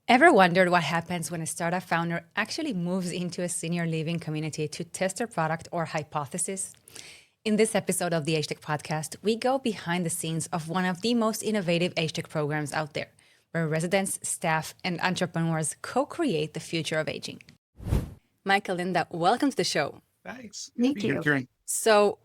Ever wondered what happens when a startup founder actually moves into a senior living community to test their product or hypothesis? In this episode of the AgeTech podcast, we go behind the scenes of one of the most innovative AgeTech programs out there, where residents, staff, and entrepreneurs co-create the future of aging. Michael, Linda, welcome to the show. Thanks. Thank you. So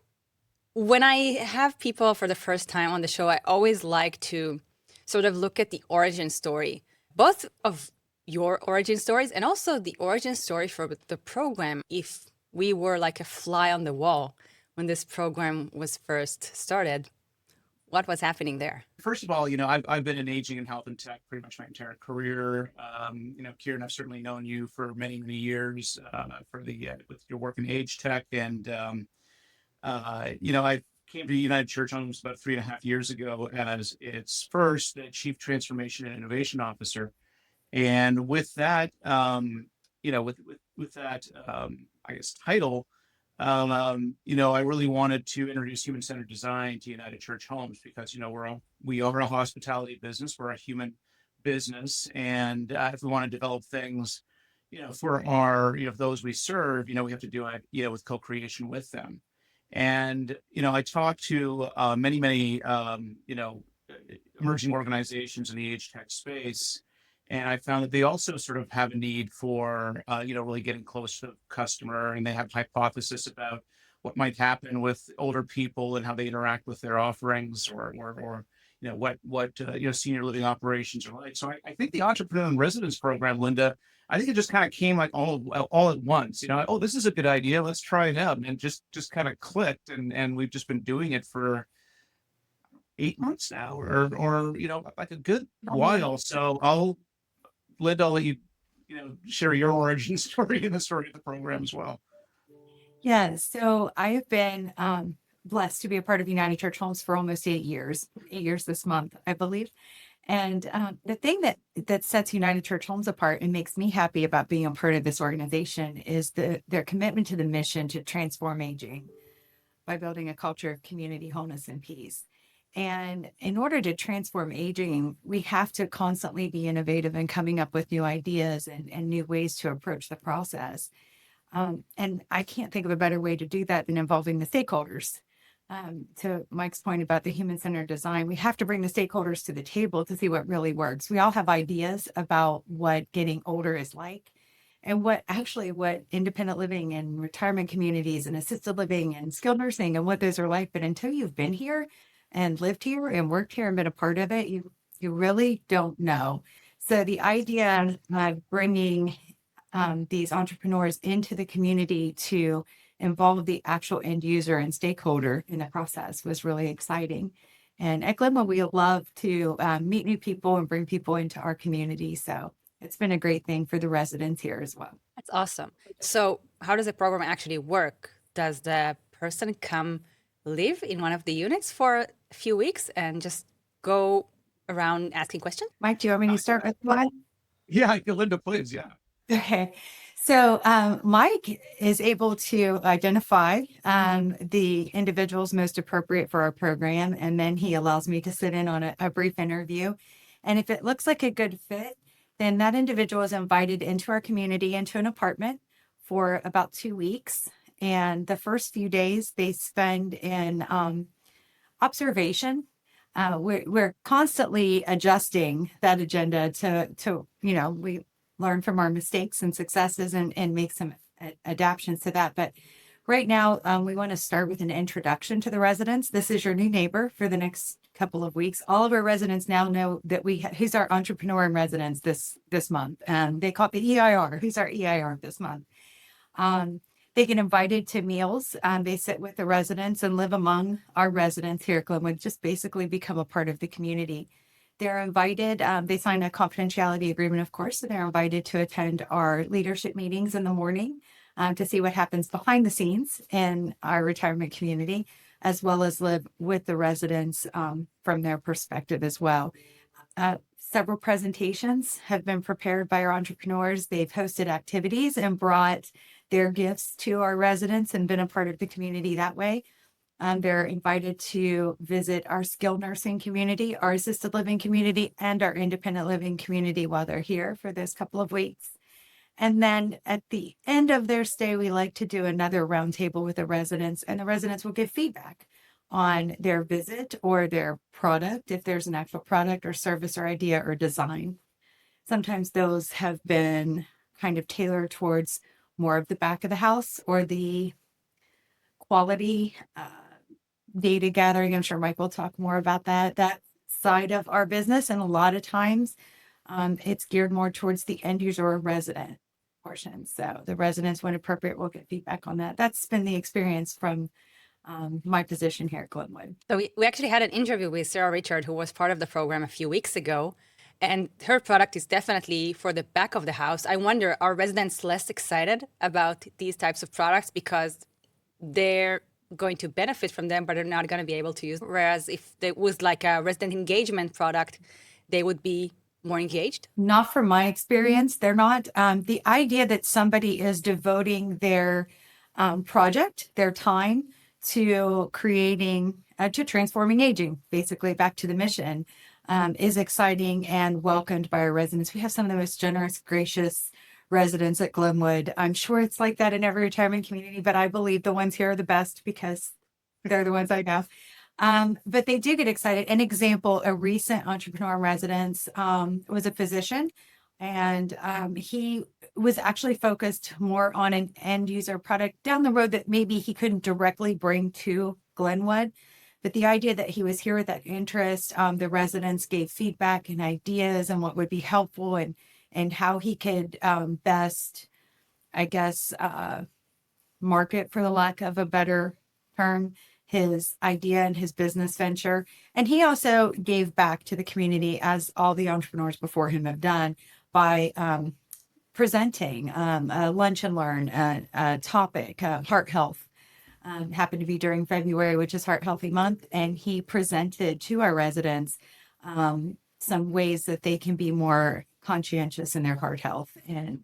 when I have people for the first time on the show, I always like to sort of look at the origin story, both of your origin stories and also the origin story for the program. If we were like a fly on the wall when this program was first started, what was happening there? First of all, I've been in aging and health and tech pretty much my entire career. Kieran, I've certainly known you for many, many years with your work in AgeTech. And, I came to United Church Homes about 3.5 years ago as its first Chief Transformation and Innovation Officer. And with that, with that, I guess, title, I really wanted to introduce human-centered design to United Church Homes because, we are a hospitality business, we're a human business, and if we want to develop things, for our, those we serve, we have to do it, with co-creation with them. And, I talked to many, emerging organizations in the age tech space. And I found that they also sort of have a need for, really getting close to the customer, and they have hypothesis about what might happen with older people and how they interact with their offerings, or what senior living operations are like. So I think the Entrepreneur in Residence program, Linda, I think it just kind of came like all at once. Oh, this is a good idea. Let's try it out, and just kind of clicked, and we've just been doing it for 8 months now, or like a good while. So Linda, I'll let you, share your origin story and the story of the program as well. Yeah, so I have been blessed to be a part of United Church Homes for almost 8 years this month, I believe. And the thing that sets United Church Homes apart and makes me happy about being a part of this organization is their commitment to the mission to transform aging by building a culture of community, wholeness, and peace. And in order to transform aging, we have to constantly be innovative and coming up with new ideas and new ways to approach the process. And I can't think of a better way to do that than involving the stakeholders. To Mike's point about the human-centered design, we have to bring the stakeholders to the table to see what really works. We all have ideas about what getting older is like, and what independent living and retirement communities and assisted living and skilled nursing and what those are like. But until you've been here and lived here and worked here and been a part of it, you really don't know. So the idea of bringing these entrepreneurs into the community to involve the actual end user and stakeholder in the process was really exciting. And at Glenwood, we love to meet new people and bring people into our community. So it's been a great thing for the residents here as well. That's awesome. So how does the program actually work? Does the person come live in one of the units for a few weeks and just go around asking questions? Mike, do you want me to start with one? Yeah, Linda, please. Yeah. Okay. So Mike is able to identify the individuals most appropriate for our program, and then he allows me to sit in on a brief interview. And if it looks like a good fit, then that individual is invited into our community, into an apartment for about 2 weeks. And the first few days they spend in observation. We're constantly adjusting that agenda to we learn from our mistakes and successes and make some adaptations to that. But right now, we want to start with an introduction to the residents. This is your new neighbor for the next couple of weeks. All of our residents now know that who's our entrepreneur in residence this month. They call it the EIR. Who's our EIR this month? They get invited to meals. They sit with the residents and live among our residents here at Glenwood, just basically become a part of the community. They're invited, they sign a confidentiality agreement, of course, so they're invited to attend our leadership meetings in the morning to see what happens behind the scenes in our retirement community, as well as live with the residents from their perspective as well. Several presentations have been prepared by our entrepreneurs. They've hosted activities and brought their gifts to our residents and been a part of the community that way. They're invited to visit our skilled nursing community, our assisted living community, and our independent living community while they're here for this couple of weeks. And then at the end of their stay, we like to do another roundtable with the residents, and the residents will give feedback on their visit or their product, if there's an actual product or service or idea or design. Sometimes those have been kind of tailored towards more of the back of the house or the quality data gathering. I'm sure Mike will talk more about that side of our business. And a lot of times it's geared more towards the end user or resident portion. So the residents, when appropriate, will get feedback on that. That's been the experience from my position here at Glenwood. So we actually had an interview with Sarah Richard, who was part of the program a few weeks ago. And her product is definitely for the back of the house. I wonder, are residents less excited about these types of products because they're going to benefit from them, but they're not going to be able to use them? Whereas if it was like a resident engagement product, they would be more engaged? Not from my experience. They're not. The idea that somebody is devoting their project, their time to creating, to transforming aging, basically back to the mission, is exciting and welcomed by our residents. We have some of the most generous, gracious residents at Glenwood. I'm sure it's like that in every retirement community, but I believe the ones here are the best because they're the ones I know. But they do get excited. An example, a recent entrepreneur in residence was a physician, and he was actually focused more on an end user product down the road that maybe he couldn't directly bring to Glenwood. But the idea that he was here with that interest, the residents gave feedback and ideas and what would be helpful and how he could best, I guess, market, for the lack of a better term, his idea and his business venture. And he also gave back to the community, as all the entrepreneurs before him have done, by presenting a lunch and learn a topic, heart health. Happened to be during February, which is Heart Healthy Month. And he presented to our residents some ways that they can be more conscientious in their heart health, and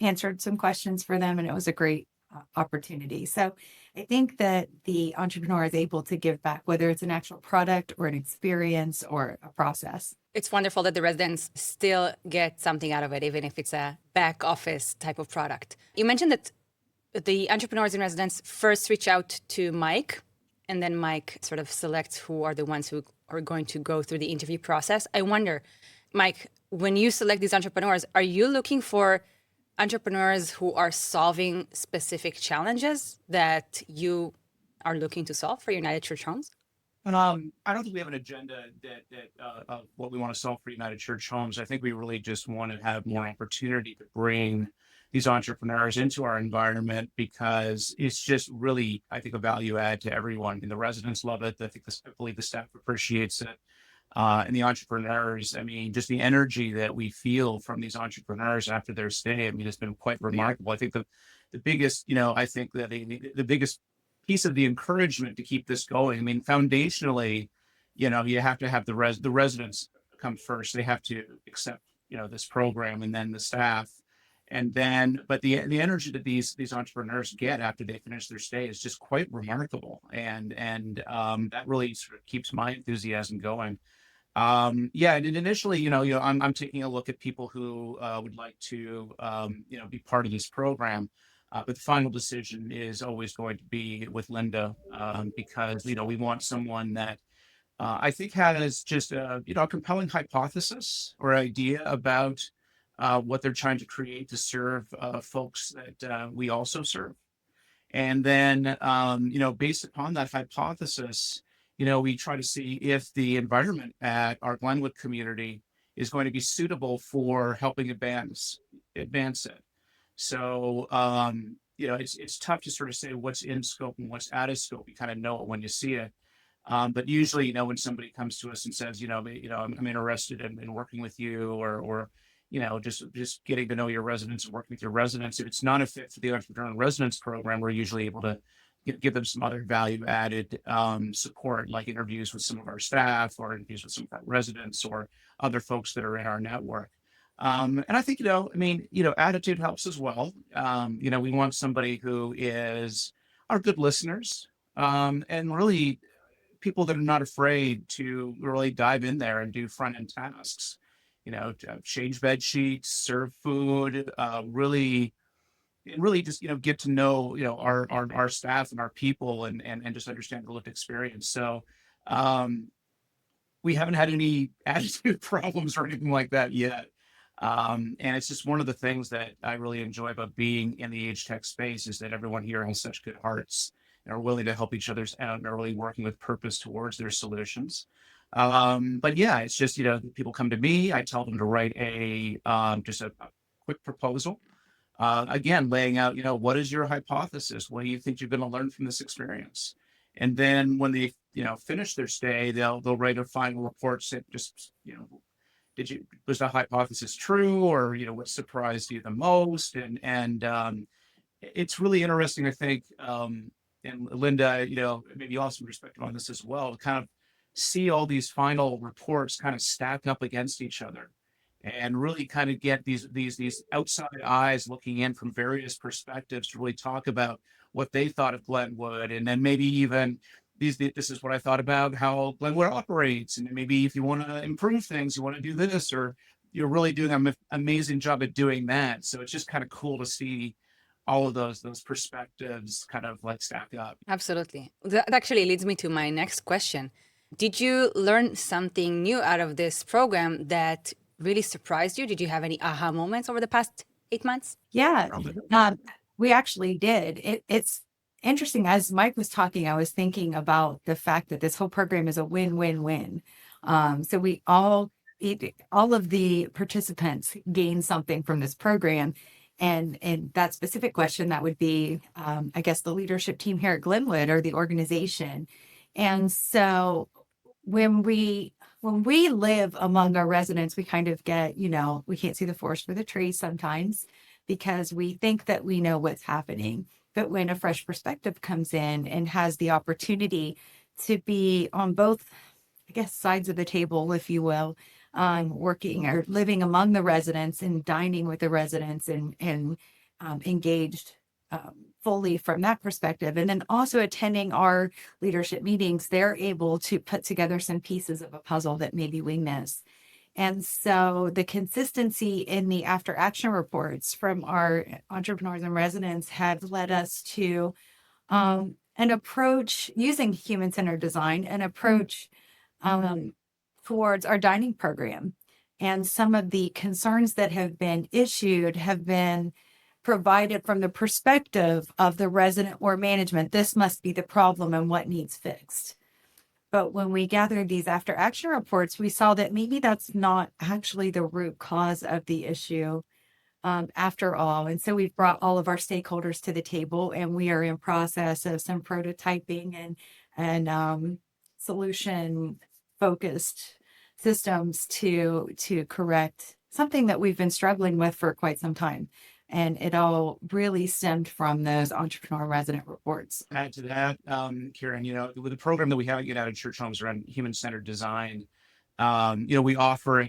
answered some questions for them. And it was a great opportunity. So I think that the entrepreneur is able to give back, whether it's an actual product or an experience or a process. It's wonderful that the residents still get something out of it, even if it's a back office type of product. You mentioned that the entrepreneurs in residence first reach out to Mike, and then Mike sort of selects who are the ones who are going to go through the interview process. I wonder, Mike, when you select these entrepreneurs, are you looking for entrepreneurs who are solving specific challenges that you are looking to solve for United Church Homes? I don't think we have an agenda of what we want to solve for United Church Homes. I think we really just want to have more opportunity to bring these entrepreneurs into our environment, because it's just really, I think, a value add to everyone. And the residents love it. I believe the staff appreciates it. And the entrepreneurs, I mean, just the energy that we feel from these entrepreneurs after their stay, I mean, it's been quite remarkable. I think the biggest, I think that the biggest piece of the encouragement to keep this going, I mean, foundationally, you have to have the residents come first. They have to accept, this program, and then the staff. And then, but the energy that these entrepreneurs get after they finish their stay is just quite remarkable. And that really sort of keeps my enthusiasm going. And initially, I'm taking a look at people who would like to, be part of this program. But the final decision is always going to be with Linda, because, we want someone that I think has just, a compelling hypothesis or idea about what they're trying to create to serve folks that we also serve. And then, based upon that hypothesis, we try to see if the environment at our Glenwood community is going to be suitable for helping advance it. So, it's tough to sort of say what's in scope and what's out of scope. You kind of know it when you see it. But usually, when somebody comes to us and says, I'm interested in working with you, or just getting to know your residents and working with your residents. If it's not a fit for the entrepreneur in residence program, we're usually able to give them some other value added support, like interviews with some of our staff, or interviews with some of our residents, or other folks that are in our network. And I think, attitude helps as well. We want somebody who are good listeners, and really people that are not afraid to really dive in there and do front end tasks. Change bed sheets, serve food, really and really just get to know our staff and our people and just understand the lived experience. So um we haven't had any attitude problems or anything like that yet. And it's just one of the things that I really enjoy about being in the age tech space is that everyone here has such good hearts and are willing to help each other's out and are really working with purpose towards their solutions. But yeah, it's just, people come to me, I tell them to write just a quick proposal. Again, laying out, what is your hypothesis? What do you think you're going to learn from this experience? And then when they, finish their stay, they'll write a final report saying just, was the hypothesis true, or what surprised you the most? And it's really interesting, I think. And Linda, maybe you have some perspective on this as well, to kind of see all these final reports kind of stack up against each other and really kind of get these outside eyes looking in from various perspectives to really talk about what they thought of Glenwood, and then maybe even this is what I thought about how Glenwood operates, and maybe if you want to improve things, you want to do this, or you're really doing an amazing job at doing that. So it's just kind of cool to see all of those perspectives kind of like stack up. Absolutely. That actually leads me to my next question. Did you learn something new out of this program that really surprised you? Did you have any aha moments over the past 8 months? Yeah, we actually did. It's interesting. As Mike was talking, I was thinking about the fact that this whole program is a win-win-win. So all of the participants gain something from this program. And in that specific question, that would be, I guess, the leadership team here at Glenwood or the organization. And so when we live among our residents, we kind of get, we can't see the forest for the trees sometimes because we think that we know what's happening. But when a fresh perspective comes in and has the opportunity to be on both, I guess, sides of the table, if you will, working or living among the residents and dining with the residents and engaged fully from that perspective. And then also attending our leadership meetings, they're able to put together some pieces of a puzzle that maybe we miss. And so the consistency in the after action reports from our entrepreneurs and residents have led us to an approach using human-centered design, an approach towards our dining program. And some of the concerns that have been issued have been provided from the perspective of the resident or management. This must be the problem and what needs fixed. But when we gathered these after action reports, we saw that maybe that's not actually the root cause of the issue after all. And so we've brought all of our stakeholders to the table, and we are in process of some prototyping and solution focused systems to correct something that we've been struggling with for quite some time. And it all really stemmed from those entrepreneur resident reports. Add to that, Karen, with the program that we have at United Church Homes around human-centered design, we offer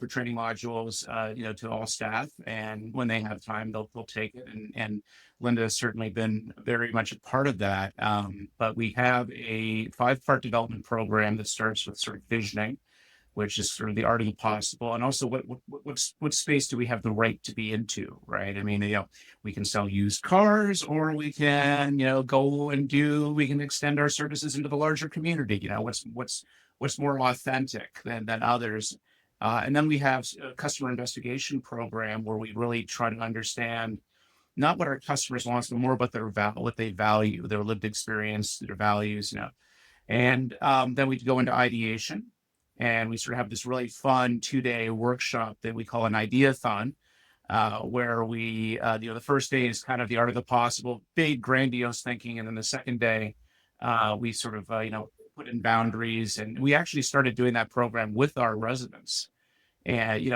training modules, to all staff, and when they have time, they'll take it. And Linda has certainly been very much a part of that. But we have a 5-part development program that starts with sort of visioning, which is sort of the art of the possible, and also what space do we have the right to be into, right? I mean, we can sell used cars, or we can, we can extend our services into the larger community. What's more authentic than others, and then we have a customer investigation program where we really try to understand not what our customers want, but more about what they value, their lived experience, their values, and then we go into ideation. And we sort of have this really fun 2-day workshop that we call an idea-thon, where we, the first day is kind of the art of the possible, big grandiose thinking. And then the second day, we sort of, put in boundaries. And we actually started doing that program with our residents. And,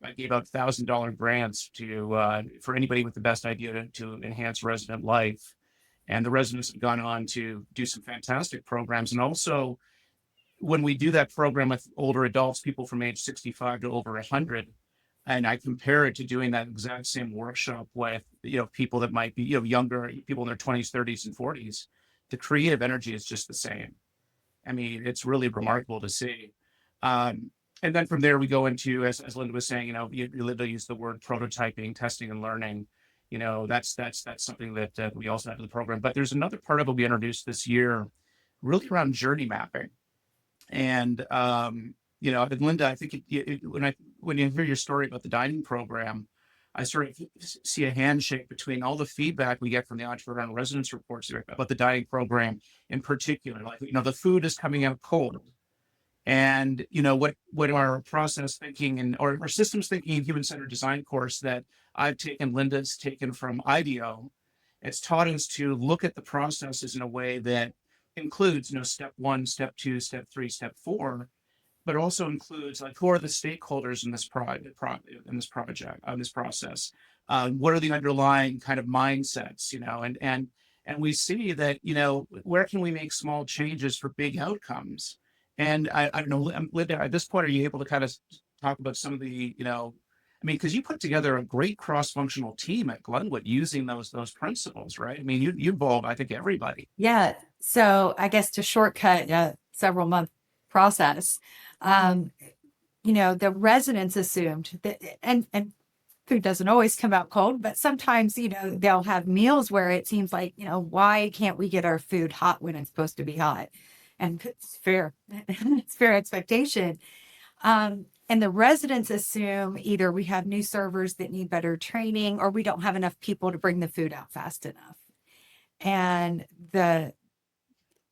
I gave out $1,000 grants for anybody with the best idea to enhance resident life. And the residents have gone on to do some fantastic programs. And also, when we do that program with older adults, people from age 65 to over 100, and I compare it to doing that exact same workshop with, people that might be, younger, people in their 20s, 30s, and 40s, the creative energy is just the same. I mean, it's really remarkable to see. And then from there, we go into, as Linda was saying, Linda used the word prototyping, testing, and learning. That's something that we also have in the program. But there's another part of it we introduced this year, really around journey mapping. And and Linda, I think when you hear your story about the dining program, I sort of see a handshake between all the feedback we get from the entrepreneur and residence reports about the dining program in particular. Like, the food is coming out cold. And what our process thinking or our systems thinking and human-centered design course that I've taken, Linda's taken from IDEO, it's taught us to look at the processes in a way that includes, step 1, step 2, step 3, step 4, but also includes, like, who are the stakeholders in this process? What are the underlying kind of mindsets? And we see that, where can we make small changes for big outcomes? And I don't know, Linda, at this point, are you able to kind of talk about some of the, because you put together a great cross-functional team at Glenwood using those principles, right? I mean, you involve, I think, everybody. Yeah. So I guess to shortcut a several month process, the residents assumed that, and food doesn't always come out cold, but sometimes, they'll have meals where it seems like, why can't we get our food hot when it's supposed to be hot? And it's fair. It's fair expectation. And the residents assume either we have new servers that need better training, or we don't have enough people to bring the food out fast enough. And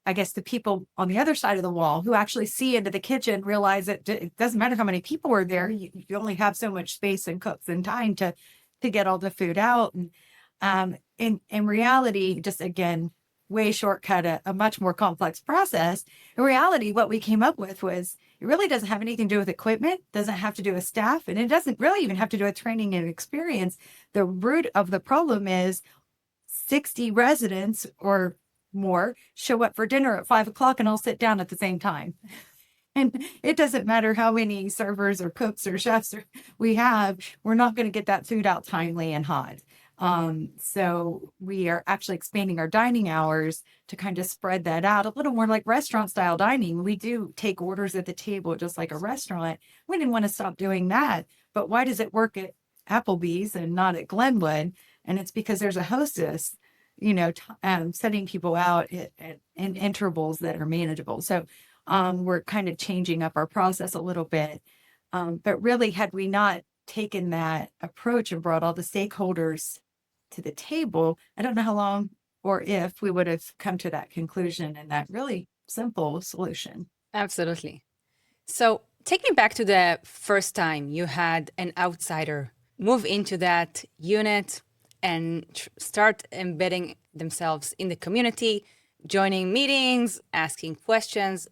I guess the people on the other side of the wall who actually see into the kitchen realize that it doesn't matter how many people are there. You only have so much space and cooks and time to get all the food out. And in reality, just again, way shortcut a much more complex process. In reality, what we came up with was it really doesn't have anything to do with equipment, doesn't have to do with staff, and it doesn't really even have to do with training and experience. The root of the problem is 60 residents or more show up for dinner at 5 o'clock and all sit down at the same time. And it doesn't matter how many servers or cooks or chefs we have, we're not going to get that food out timely and hot. So we are actually expanding our dining hours to kind of spread that out a little more like restaurant style dining. We do take orders at the table just like a restaurant. We didn't want to stop doing that, but why does it work at Applebee's and not at Glenwood? And it's because there's a hostess, setting people out in intervals that are manageable. So we're kind of changing up our process a little bit. But really, had we not taken that approach and brought all the stakeholders to the table, I don't know how long or if we would have come to that conclusion and that really simple solution. Absolutely. So take me back to the first time you had an outsider move into that unit and start embedding themselves in the community, joining meetings, asking questions.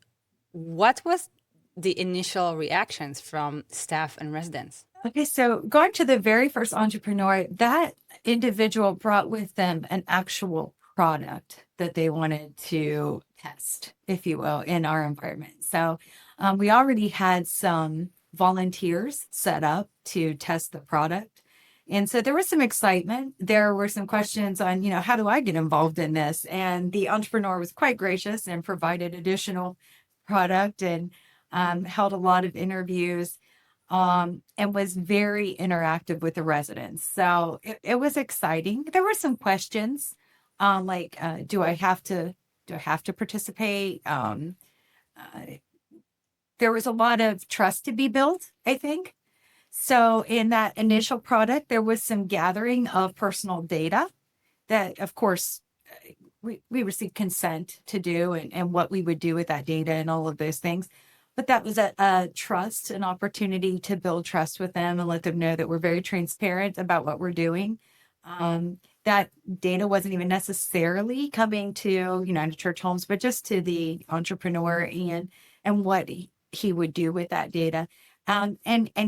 What was the initial reactions from staff and residents? Okay, so going to the very first entrepreneur, that individual brought with them an actual product that they wanted to test, if you will, in our environment. So we already had some volunteers set up to test the product. And so there was some excitement. There were some questions on, how do I get involved in this? And the entrepreneur was quite gracious and provided additional product and held a lot of interviews. And was very interactive with the residents. So it was exciting. There were some questions, like, do I have to participate? There was a lot of trust to be built, I think. So in that initial product, there was some gathering of personal data that, of course, we received consent to do and what we would do with that data and all of those things. But that was a trust, an opportunity to build trust with them and let them know that we're very transparent about what we're doing. That data wasn't even necessarily coming to United Church Homes, but just to the entrepreneur and what he would do with that data. And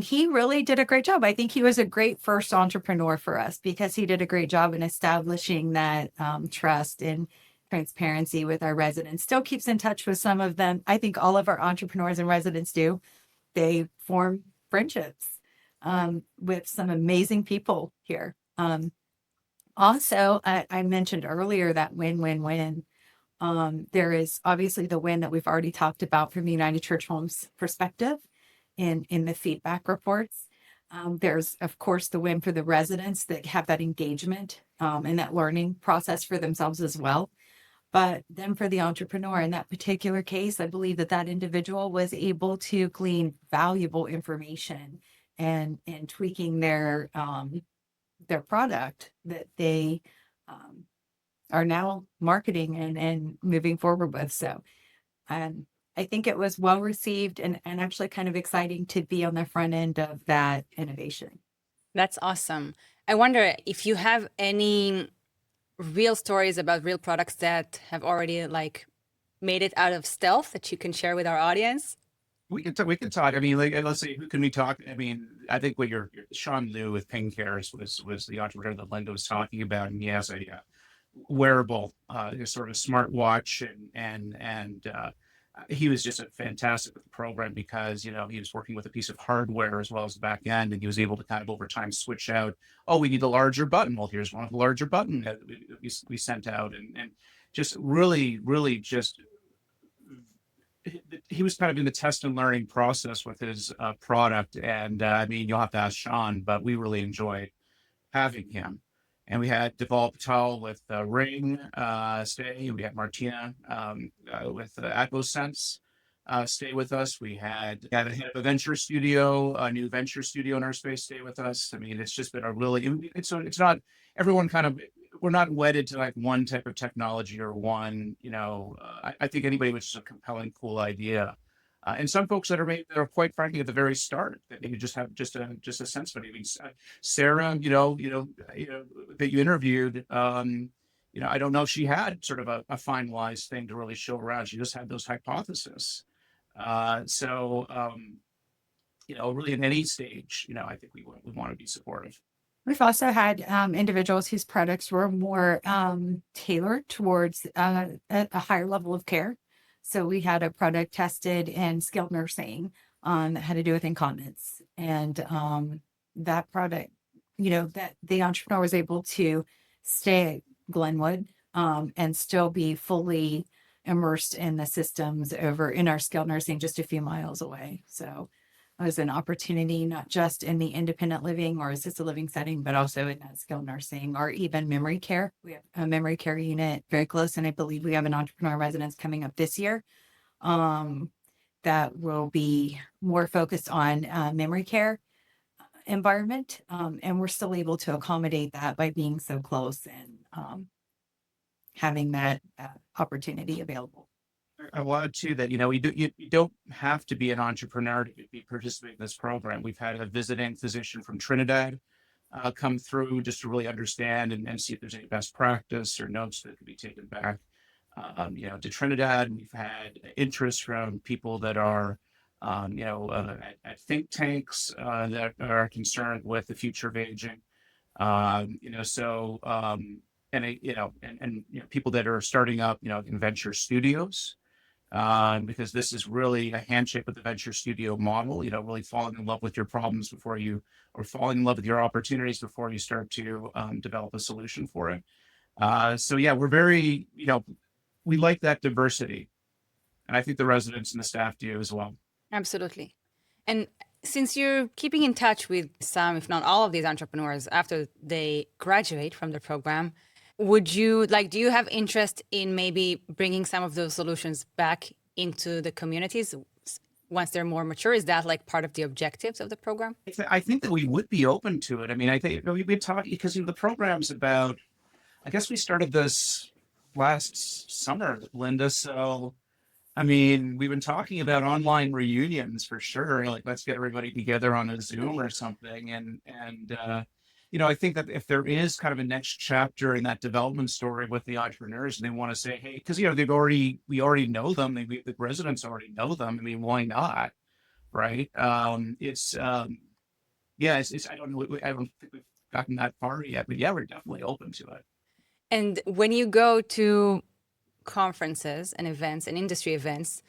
he really did a great job. I think he was a great first entrepreneur for us because he did a great job in establishing that trust and transparency with our residents. Still keeps in touch with some of them. I think all of our entrepreneurs and residents do. They form friendships with some amazing people here. Also, I mentioned earlier that win-win-win. There is obviously the win that we've already talked about from the United Church Homes perspective in the feedback reports. There's, of course, the win for the residents that have that engagement and that learning process for themselves as well. But then for the entrepreneur in that particular case, I believe that that individual was able to glean valuable information and tweaking their product that they are now marketing and moving forward with. So um, I think it was well received and actually kind of exciting to be on the front end of that innovation. That's awesome. I wonder if you have any real stories about real products that have already like made it out of stealth that you can share with our audience. We can talk. I mean, like, let's see, who can we talk? I mean, I think what Sean Liu with Ping Cares was the entrepreneur that Linda was talking about, and he has a wearable, sort of a smart watch, and he was just fantastic with the program because he was working with a piece of hardware as well as the back end, and he was able to kind of over time switch out. Oh, we need a larger button. Well, here's one of the larger button that we sent out, and just really just he was kind of in the test and learning process with his product. And I mean, you'll have to ask Sean, but we really enjoyed having him. And we had Deval Patel with Ring stay. We had Martina with AtmoSense stay with us. We had a head of a venture studio, a new venture studio in our space stay with us. I mean, it's just been a really, it's not everyone kind of, we're not wedded to like one type of technology or one, I think anybody which is a compelling, cool idea. And some folks that are quite frankly at the very start that you just have just a sense of it. I mean, Sarah, that you interviewed, I don't know if she had sort of a finalized thing to really show around. She just had those hypotheses. Really in any stage, I think we want to be supportive. We've also had individuals whose products were more tailored towards a higher level of care. So we had a product tested in skilled nursing that had to do with incontinence. And that product, that the entrepreneur was able to stay at Glenwood and still be fully immersed in the systems over in our skilled nursing just a few miles away. So it was an opportunity, not just in the independent living or assisted living setting, but also in that skilled nursing or even memory care. We have a memory care unit very close, and I believe we have an entrepreneur residence coming up this year that will be more focused on memory care environment. And we're still able to accommodate that by being so close and having that opportunity available. I wanted to that, you don't have to be an entrepreneur to be participating in this program. We've had a visiting physician from Trinidad come through just to really understand and see if there's any best practice or notes that could be taken back, to Trinidad. We've had interest from people that are, at think tanks that are concerned with the future of aging. People that are starting up, in venture studios. Because this is really a handshake with the venture studio model, really falling in love with your problems or falling in love with your opportunities before you start to develop a solution for it. We're very, we like that diversity. And I think the residents and the staff do as well. Absolutely. And since you're keeping in touch with some, if not all of these entrepreneurs after they graduate from the program, do you have interest in maybe bringing some of those solutions back into the communities once they're more mature? Is that like part of the objectives of the program? I think that we would be open to it. I mean, I think we've been talking because the program's about, I guess we started this last summer, Linda. So, I mean, we've been talking about online reunions for sure. Like, let's get everybody together on a Zoom or something. I think that if there is kind of a next chapter in that development story with the entrepreneurs, and they want to say, hey, because we already know them, the residents already know them. I mean, why not, right? It's I don't know, I don't think we've gotten that far yet, but yeah, we're definitely open to it. And when you go to conferences and events and industry events,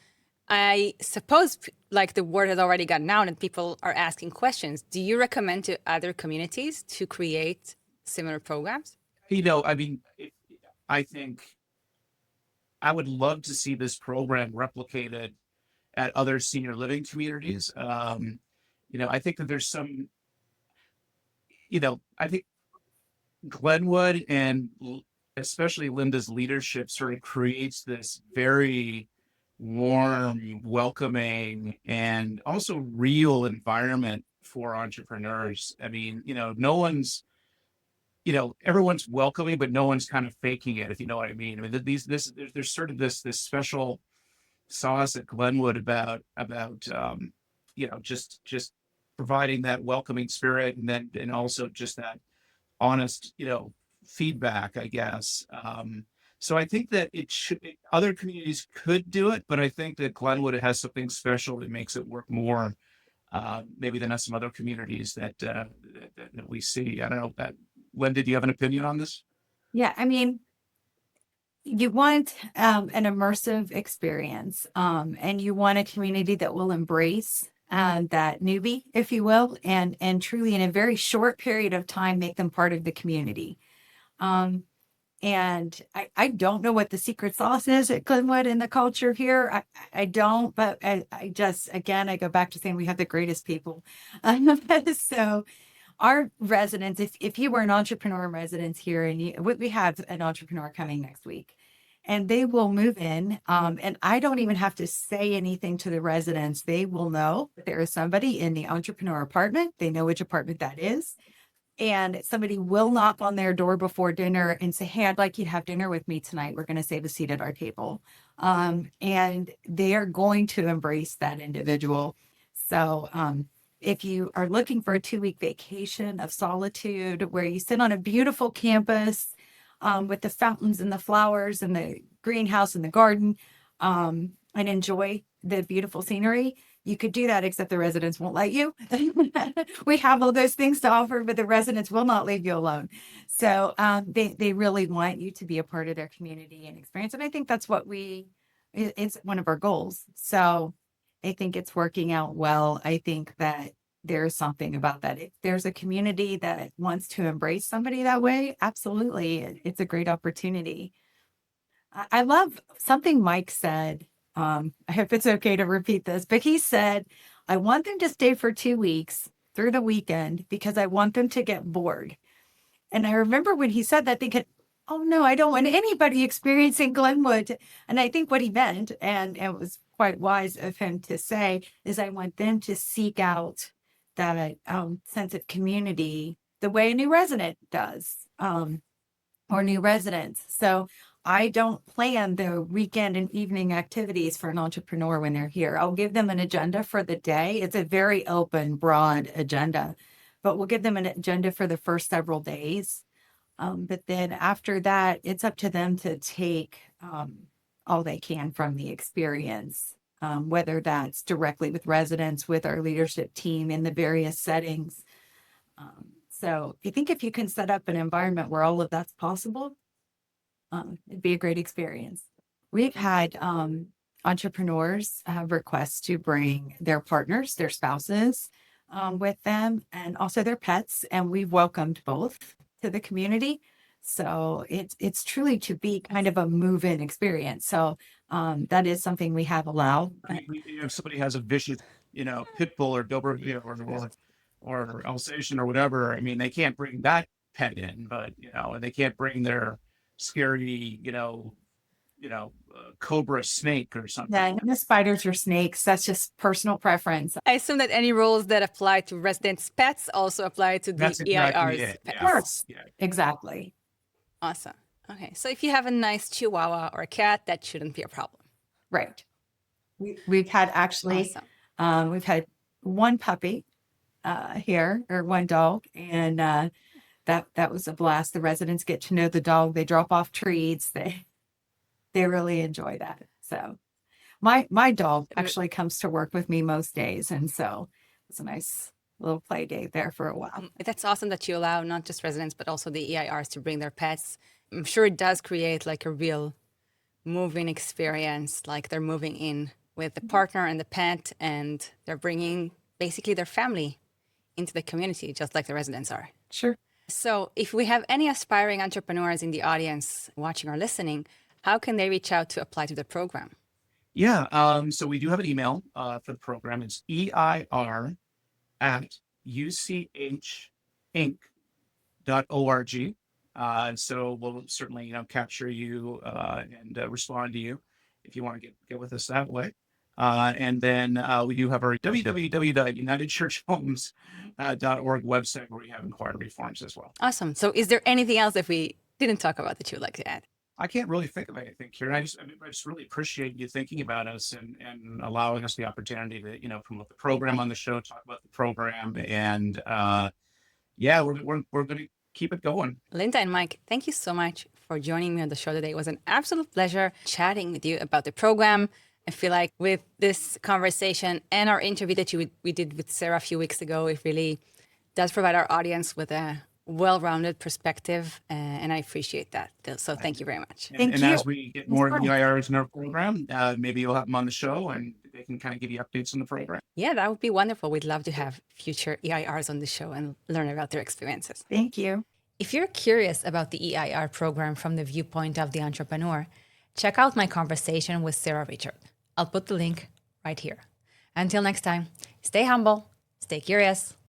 I suppose like the word has already gotten out and people are asking questions. Do you recommend to other communities to create similar programs? I mean, I think I would love to see this program replicated at other senior living communities. I think that there's some, I think Glenwood and especially Linda's leadership sort of creates this very warm, welcoming, and also real environment for entrepreneurs. I mean, everyone's welcoming, but no one's kind of faking it, if you know what I mean. I mean, there's sort of this special sauce at Glenwood about just providing that welcoming spirit, and also just that honest, feedback, I guess. So I think that other communities could do it, but I think that Glenwood has something special that makes it work more, maybe than some other communities that we see. I don't know that. Linda, do you have an opinion on this? Yeah, I mean, you want an immersive experience, and you want a community that will embrace that newbie, if you will, and truly in a very short period of time make them part of the community. And I don't know what the secret sauce is at Glenwood in the culture here. I don't, but I just, again, I go back to saying we have the greatest people. So our residents, if you were an entrepreneur in residence here, and we have an entrepreneur coming next week, and they will move in, and I don't even have to say anything to the residents. They will know that there is somebody in the entrepreneur apartment. They know which apartment that is. And somebody will knock on their door before dinner and say, "Hey, I'd like you to have dinner with me tonight. We're going to save a seat at our table." And they are going to embrace that individual. So if you are looking for a 2-week vacation of solitude where you sit on a beautiful campus with the fountains and the flowers and the greenhouse and the garden, and enjoy the beautiful scenery, you could do that, except the residents won't let you. We have all those things to offer, but the residents will not leave you alone. So they really want you to be a part of their community and experience. And I think that's it's one of our goals. So I think it's working out well. I think that there's something about that. If there's a community that wants to embrace somebody that way, absolutely. It's a great opportunity. I love something Mike said. I hope it's okay to repeat this, but he said, "I want them to stay for 2 weeks through the weekend because I want them to get bored." And I remember when he said that, thinking, "Oh no, I don't want anybody experiencing Glenwood." And I think what he meant, and it was quite wise of him to say, is I want them to seek out that sense of community the way a new resident does, or new residents. So I don't plan the weekend and evening activities for an entrepreneur when they're here. I'll give them an agenda for the day. It's a very open, broad agenda, but we'll give them an agenda for the first several days. But then after that, it's up to them to take all they can from the experience, whether that's directly with residents, with our leadership team in the various settings. So I think if you can set up an environment where all of that's possible, it'd be a great experience. We've had entrepreneurs have requests to bring their partners, their spouses with them, and also their pets. And we've welcomed both to the community. So it's truly to be kind of a move-in experience. So that is something we have allowed. If somebody has a vicious, pit bull or Doberman, or Alsatian or whatever, I mean, they can't bring that pet in, but and they can't bring their scary, cobra snake or something. Yeah, no spiders or snakes. That's just personal preference. I assume that any rules that apply to residents' pets also apply to the That's exactly EIR's it. pets. Of course. Yeah. Exactly. Awesome. Okay, so if you have a nice Chihuahua or a cat, that shouldn't be a problem. Right. We've had actually, Awesome. we've had one puppy here, or one dog, and that was a blast. The residents get to know the dog. They drop off treats. They really enjoy that. So my dog actually comes to work with me most days, and so it's a nice little play date there for a while. That's awesome that you allow not just residents, but also the EIRs to bring their pets. I'm sure it does create like a real moving experience, like they're moving in with the partner and the pet, and they're bringing basically their family into the community, just like the residents are. Sure. So if we have any aspiring entrepreneurs in the audience watching or listening, how can they reach out to apply to the program? Yeah. So we do have an email for the program. It's EIR@UCHinc.org. And so we'll certainly, capture you and respond to you if you want to get with us that way. And then we do have our www.unitedchurchhomes.org website where we have inquiry forms as well. Awesome. So is there anything else that we didn't talk about that you would like to add? I can't really think of anything, Kieran. I just really appreciate you thinking about us and allowing us the opportunity to, promote the program on the show, talk about the program, and yeah, we're going to keep it going. Linda and Mike, thank you so much for joining me on the show today. It was an absolute pleasure chatting with you about the program. I feel like with this conversation and our interview that we did with Sarah a few weeks ago, it really does provide our audience with a well-rounded perspective, and I appreciate that. So thank you very much. And as we get more EIRs in our program, maybe you'll have them on the show and they can kind of give you updates on the program. Yeah, that would be wonderful. We'd love to have future EIRs on the show and learn about their experiences. Thank you. If you're curious about the EIR program from the viewpoint of the entrepreneur, check out my conversation with Sarah Richard. I'll put the link right here. Until next time, stay humble, stay curious,